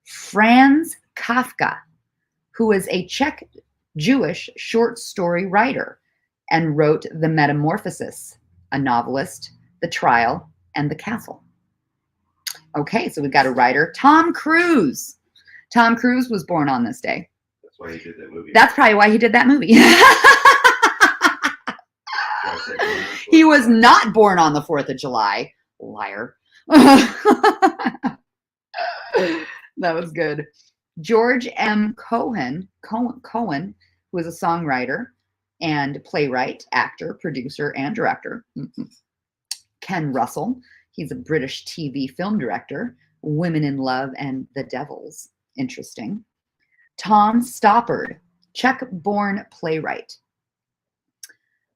Franz Kafka, who is a Czech Jewish short story writer and wrote The Metamorphosis, a novelist, The Trial, and The Castle. Okay, so we've got a writer. Tom Cruise. Tom Cruise was born on this day. That's why he did that movie. That's probably why he did that movie. He was not born on the 4th of July. Liar. That was good. George M. Cohen, who is a songwriter and playwright, actor, producer, and director. Ken Russell, he's a British TV film director. Women in Love and The Devils. Interesting. Tom Stoppard, Czech-born playwright.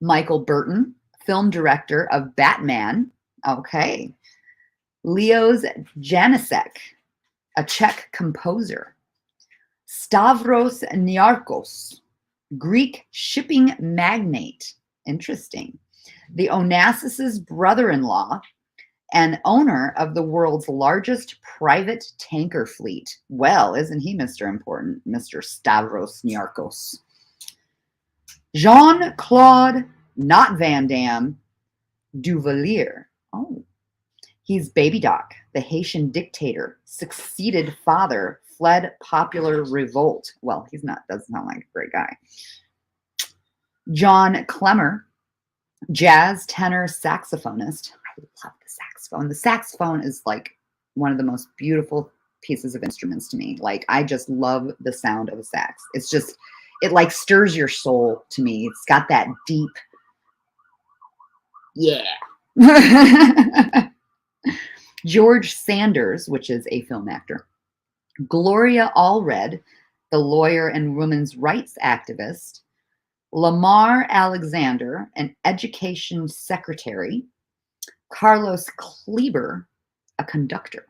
Michael Burton, film director of Batman. Okay. Leos Janicek, a Czech composer. Stavros Niarchos, Greek shipping magnate. Interesting. The Onassis' brother-in-law and owner of the world's largest private tanker fleet. Well, isn't he Mr. Important, Mr. Stavros Niarchos? Jean-Claude, not Van Damme, Duvalier. Oh, he's Baby Doc, the Haitian dictator, succeeded father, fled popular revolt. Well, he's not, doesn't sound like a great guy. John Clemmer, jazz tenor saxophonist. I love the saxophone. The saxophone is like one of the most beautiful pieces of instruments to me. Like, I just love the sound of a sax. It's just, it like stirs your soul to me. It's got that deep, yeah. George Sanders, which is a film actor. Gloria Allred, the lawyer and women's rights activist. Lamar Alexander, an education secretary. Carlos Kleber, a conductor.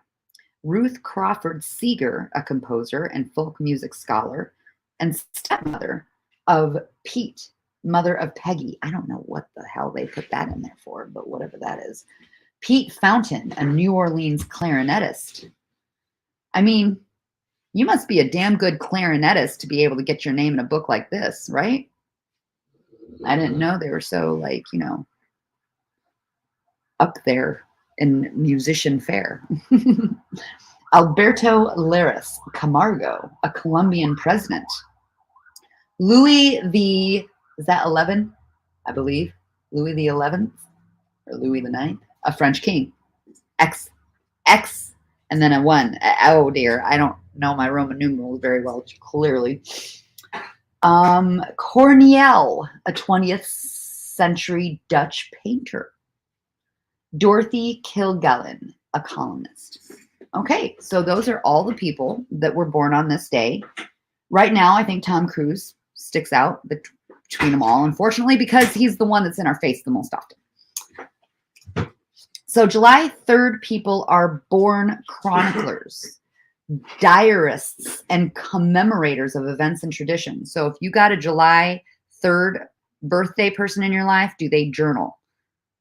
Ruth Crawford Seeger, a composer and folk music scholar. And stepmother of Pete, mother of Peggy. I don't know what the hell they put that in there for, but whatever that is. Pete Fountain, a New Orleans clarinetist. I mean, you must be a damn good clarinetist to be able to get your name in a book like this, right? I didn't know they were so, like, you know, up there in musician fare. Alberto Lares Camargo, a Colombian president. Louis the, is that 11? I believe. Louis the 11th or Louis the 9th, a French king. X, and then a 1. Oh dear, I don't know my Roman numerals very well, clearly. Corneille, a 20th century Dutch painter. Dorothy Kilgallen, a columnist. Okay, so those are all the people that were born on this day. Right now, I think Tom Cruise sticks out between them all, unfortunately, because he's the one that's in our face the most often. So July 3rd people are born chroniclers, diarists, and commemorators of events and traditions. So if you got a July 3rd birthday person in your life, do they journal?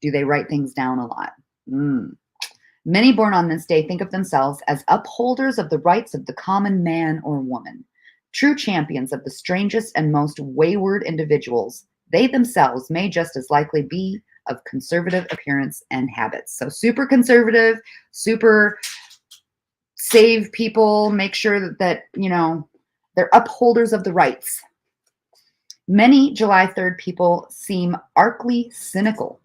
Do they write things down a lot? Many born on this day think of themselves as upholders of the rights of the common man or woman, true champions of the strangest and most wayward individuals. They themselves may just as likely be of conservative appearance and habits. So super conservative, super save people, make sure that you know, they're upholders of the rights. Many July 3rd people seem archly cynical.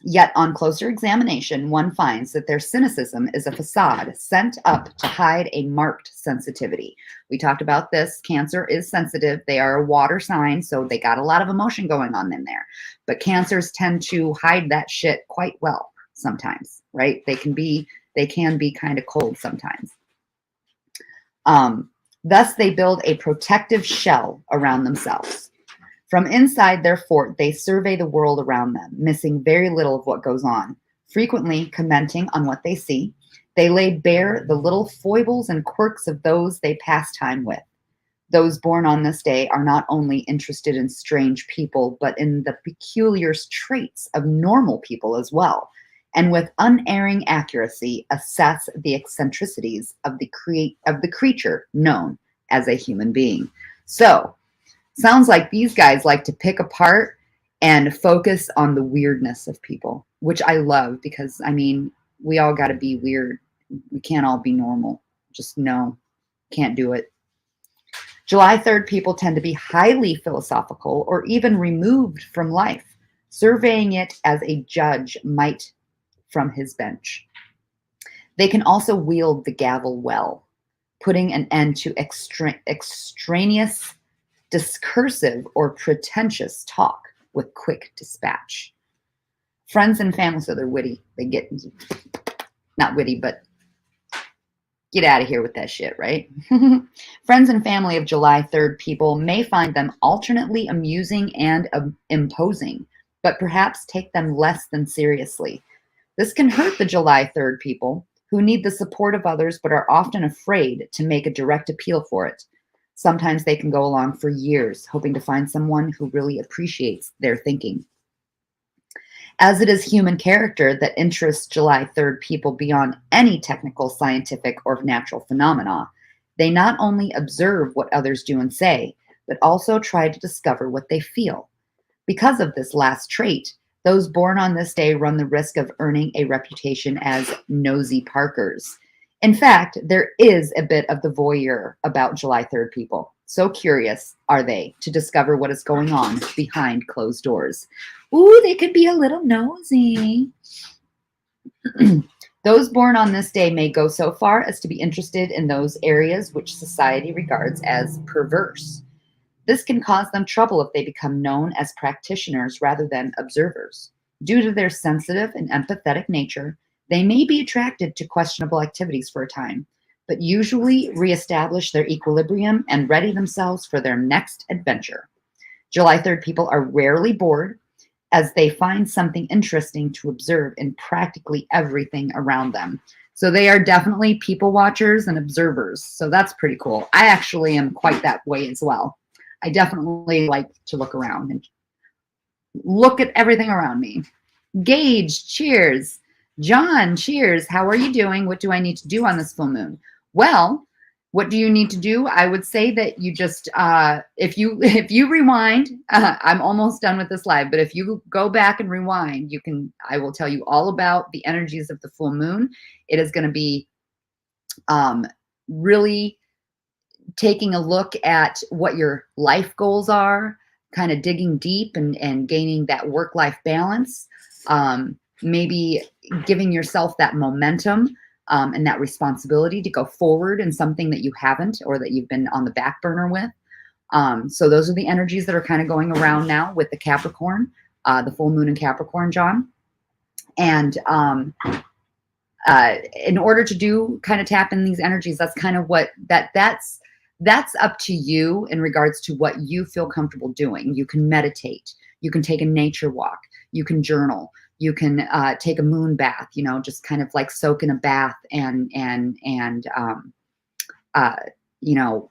Yet on closer examination, one finds that their cynicism is a facade sent up to hide a marked sensitivity. We talked about this. Cancer is sensitive. They are a water sign, so they got a lot of emotion going on in there. But cancers tend to hide that shit quite well sometimes, right? They can be kind of cold sometimes. Thus, they build a protective shell around themselves. From inside their fort, they survey the world around them, missing very little of what goes on. Frequently commenting on what they see, they lay bare the little foibles and quirks of those they pass time with. Those born on this day are not only interested in strange people, but in the peculiar traits of normal people as well, and with unerring accuracy assess the eccentricities of the creature known as a human being. So, sounds like these guys like to pick apart and focus on the weirdness of people, which I love because, I mean, we all got to be weird. We can't all be normal. Just no, can't do it. July 3rd people tend to be highly philosophical or even removed from life, surveying it as a judge might from his bench. They can also wield the gavel well, putting an end to extraneous, discursive, or pretentious talk with quick dispatch. Friends and family, so they're witty. They get, not witty, but get out of here with that shit, right? Friends and family of July 3rd people may find them alternately amusing and imposing, but perhaps take them less than seriously. This can hurt the July 3rd people, who need the support of others but are often afraid to make a direct appeal for it. Sometimes they can go along for years, hoping to find someone who really appreciates their thinking. As it is human character that interests July 3rd people beyond any technical, scientific, or natural phenomena, they not only observe what others do and say, but also try to discover what they feel. Because of this last trait, Those born on this day run the risk of earning a reputation as nosy Parkers. In fact, there is a bit of the voyeur about July 3rd people. So curious are they to discover what is going on behind closed doors. Ooh, they could be a little nosy. Those born on this day may go so far as to be interested in those areas which society regards as perverse. This can cause them trouble if they become known as practitioners rather than observers. Due to their sensitive and empathetic nature, they may be attracted to questionable activities for a time, but usually reestablish their equilibrium and ready themselves for their next adventure. July 3rd people are rarely bored, as they find something interesting to observe in practically everything around them. So they are definitely people watchers and observers. So that's pretty cool. I actually am quite that way as well. I definitely like to look around and look at everything around me. Gage, cheers. John, cheers. How are you doing? What do I need to do on this full moon? Well, what do you need to do? I would say that you just, if you rewind, I'm almost done with this live, but if you go back and rewind, I will tell you all about the energies of the full moon. It is going to be really taking a look at what your life goals are, kind of digging deep and gaining that work-life balance, maybe giving yourself that momentum and that responsibility to go forward in something that you haven't or that you've been on the back burner with. So those are the energies that are kind of going around now with the Capricorn, the full moon in Capricorn, John. And in order to do kind of tap in these energies, that's kind of what that's up to you in regards to what you feel comfortable doing. You can meditate, you can take a nature walk, you can journal, you can take a moon bath, just kind of like soak in a bath and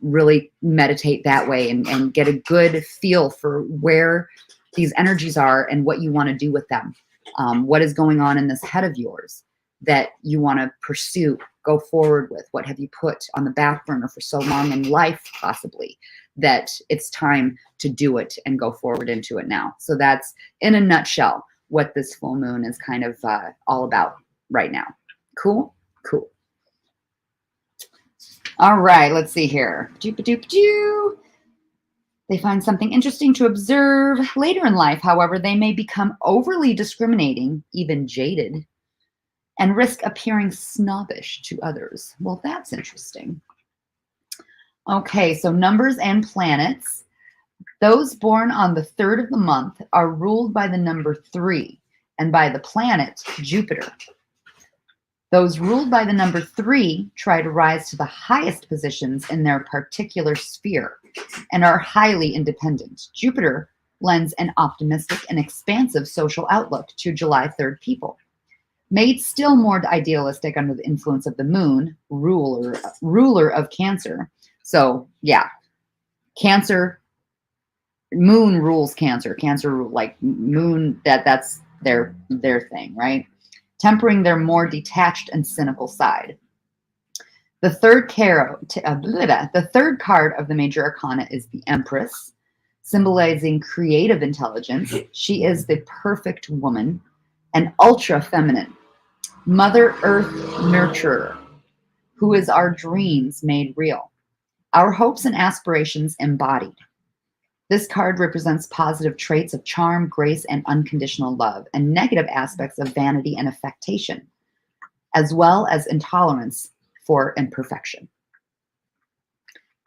really meditate that way and get a good feel for where these energies are and what you want to do with them. What is going on in this head of yours that you want to pursue, go forward with? What have you put on the back burner for so long in life, possibly, that it's time to do it and go forward into it now? So that's, in a nutshell, what this full moon is kind of all about right now. Cool? Cool. All right, let's see here. They find something interesting to observe later in life. However, they may become overly discriminating, even jaded, and risk appearing snobbish to others. Well, that's interesting. Okay, so numbers and planets. Those born on the 3rd of the month are ruled by the number 3 and by the planet Jupiter. Those ruled by the number 3 try to rise to the highest positions in their particular sphere and are highly independent. Jupiter lends an optimistic and expansive social outlook to July 3rd people. Made still more idealistic under the influence of the moon, ruler of Cancer. So yeah, Cancer, moon rules Cancer. Cancer, like moon, that's their thing, right? Tempering their more detached and cynical side. The third card of the major arcana is the Empress, symbolizing creative intelligence. She is the perfect woman, an ultra feminine, Mother Earth nurturer, who is our dreams made real, our hopes and aspirations embodied. This card represents positive traits of charm, grace, and unconditional love, and negative aspects of vanity and affectation, as well as intolerance for imperfection.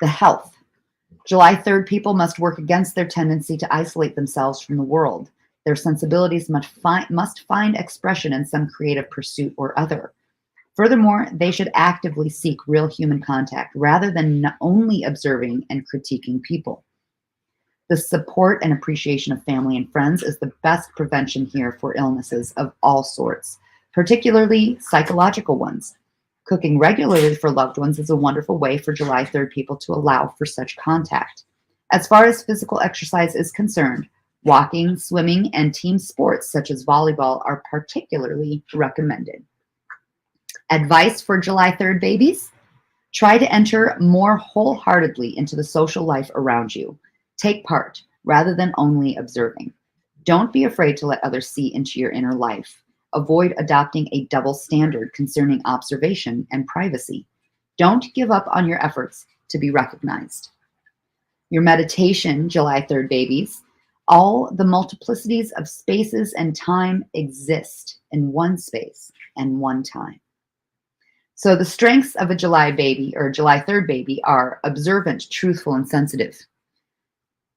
The health. July 3rd people must work against their tendency to isolate themselves from the world. Their sensibilities must find expression in some creative pursuit or other. Furthermore, they should actively seek real human contact rather than only observing and critiquing people. The support and appreciation of family and friends is the best prevention here for illnesses of all sorts, particularly psychological ones. Cooking regularly for loved ones is a wonderful way for July 3rd people to allow for such contact. As far as physical exercise is concerned, walking, swimming, and team sports such as volleyball are particularly recommended. Advice for July 3rd babies? Try to enter more wholeheartedly into the social life around you. Take part rather than only observing. Don't be afraid to let others see into your inner life. Avoid adopting a double standard concerning observation and privacy. Don't give up on your efforts to be recognized. Your meditation, July 3rd babies, all the multiplicities of spaces and time exist in one space and one time. So the strengths of a July baby or July 3rd baby are observant, truthful, and sensitive.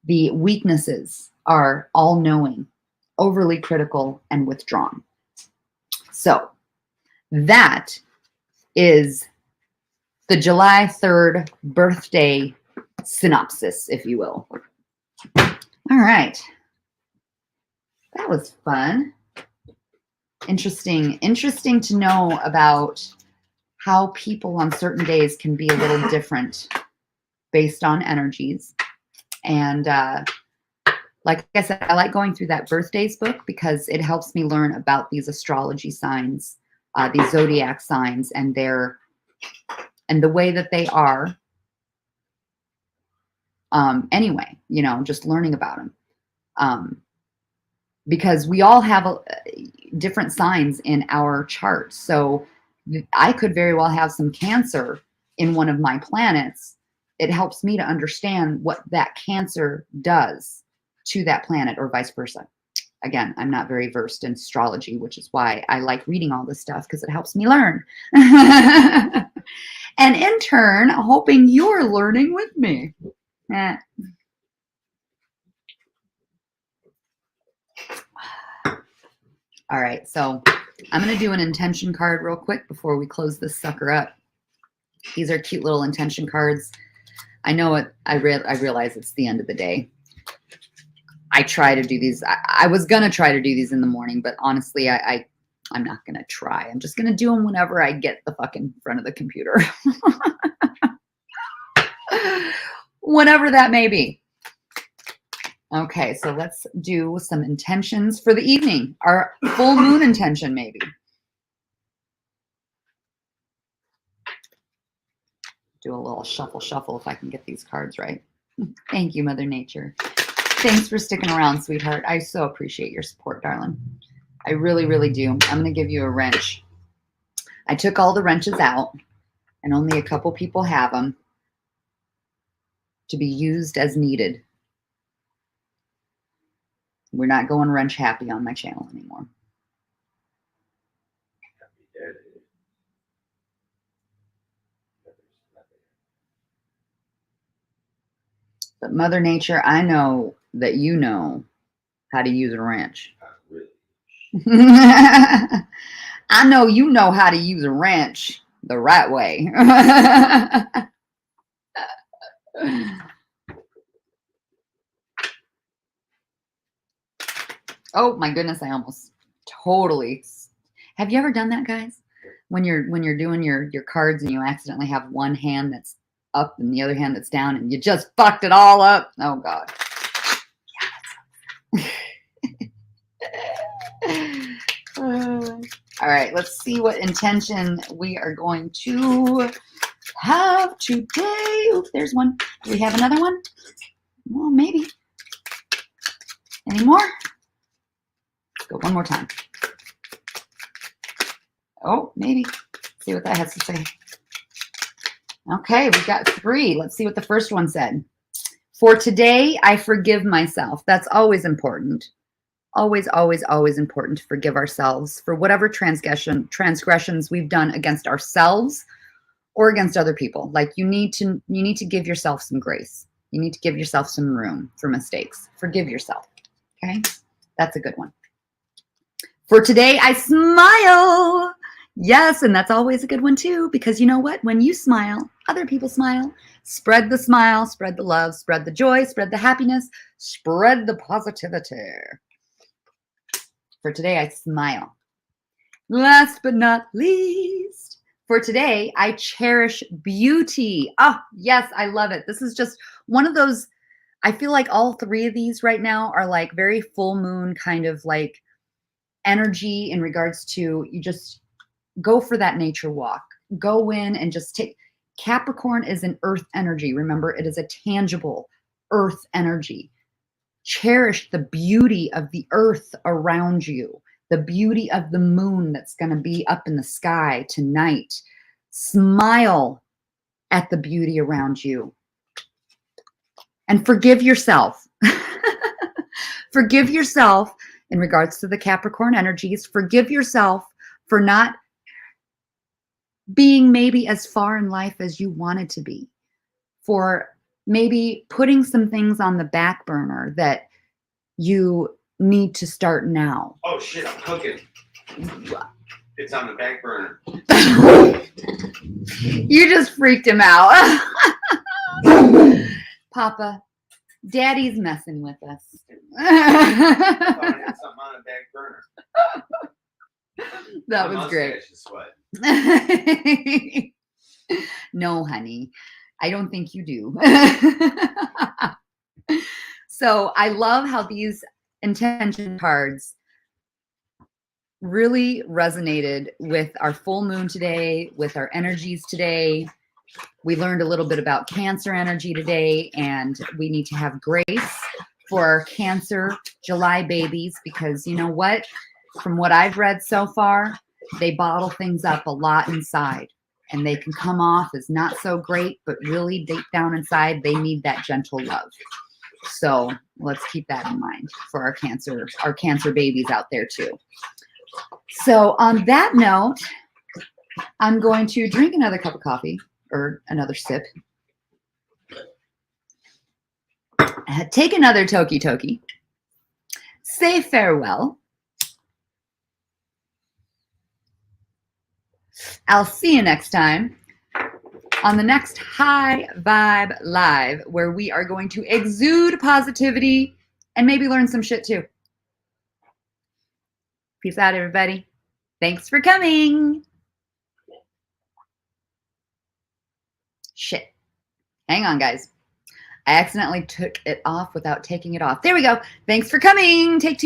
The weaknesses are all-knowing, overly critical, and withdrawn. So that is the July 3rd birthday synopsis, if you will. All right. That was fun. Interesting to know about how people on certain days can be a little different based on energies. And like I said, I like going through that birthdays book because it helps me learn about these astrology signs, these zodiac signs, and the way that they are. Anyway, you know, just learning about them. Because we all have different signs in our chart. So I could very well have some Cancer in one of my planets. It helps me to understand what that Cancer does to that planet or vice versa. Again, I'm not very versed in astrology, which is why I like reading all this stuff because it helps me learn. And in turn, hoping you're learning with me. All right, so I'm going to do an intention card real quick before we close this sucker up. These are cute little intention cards. I know it. I realize it's the end of the day. I try to do these. I was going to try to do these in the morning, but honestly, I'm not going to try. I'm just going to do them whenever I get the fucking front of the computer. Whenever that may be. Okay, so let's do some intentions for the evening. Our full moon intention, maybe. Do a little shuffle if I can get these cards right. Thank you, Mother Nature. Thanks for sticking around, sweetheart. I so appreciate your support, darling. I really, really do. I'm going to give you a wrench. I took all the wrenches out, and only a couple people have them to be used as needed. We're not going wrench happy on my channel anymore. But Mother Nature, I know that you know how to use a wrench. I know you know how to use a wrench the right way. Oh my goodness, I almost totally. Have you ever done that, guys? When you're doing your cards and you accidentally have one hand that's up and the other hand that's down and you just fucked it all up. Oh God. All right, let's see what intention we are going to have today. Oops, there's one. Do we have another one? Well, maybe. Any more? Let's go one more time. Oh, maybe. Let's see what that has to say. Okay, we've got 3. Let's see what the first one said. For today, I forgive myself. That's always important. Always, always, always important to forgive ourselves for whatever transgressions we've done against ourselves or against other people. Like you need to give yourself some grace. You need to give yourself some room for mistakes. Forgive yourself. Okay? That's a good one. For today, I smile. Yes, and that's always a good one too, because you know what? When you smile, other people smile. Spread the smile, spread the love, spread the joy, spread the happiness, spread the positivity. For today, I smile. Last but not least, for today, I cherish beauty. Oh, yes, I love it. This is just one of those, I feel like all 3 of these right now are like very full moon kind of like energy in regards to you just go for that nature walk. Go in and just take. Capricorn is an earth energy. Remember, it is a tangible earth energy. Cherish the beauty of the earth around you, the beauty of the moon that's going to be up in the sky tonight. Smile at the beauty around you and forgive yourself. Forgive yourself in regards to the Capricorn energies. Forgive yourself for not being maybe as far in life as you wanted to be, for maybe putting some things on the back burner that you need to start now. Oh shit, I'm cooking. It's on the back burner. You just freaked him out. Papa, Daddy's messing with us. I thought I had something on the back burner. That My was great. mustache is sweat. No, honey, I don't think you do. So I love how these intention cards really resonated with our full moon today, with our energies today. We learned a little bit about Cancer energy today, and we need to have grace for our Cancer July babies, because you know what? From what I've read so far, they bottle things up a lot inside, and they can come off as not so great, but really deep down inside, they need that gentle love. So let's keep that in mind for our Cancer babies out there too. So on that note, I'm going to drink another cup of coffee or another sip. Take another toki. Say farewell. I'll see you next time on the next High Vibe Live, where we are going to exude positivity and maybe learn some shit too. Peace out, everybody. Thanks for coming. Shit. Hang on, guys. I accidentally took it off without taking it off. There we go. Thanks for coming. Take two.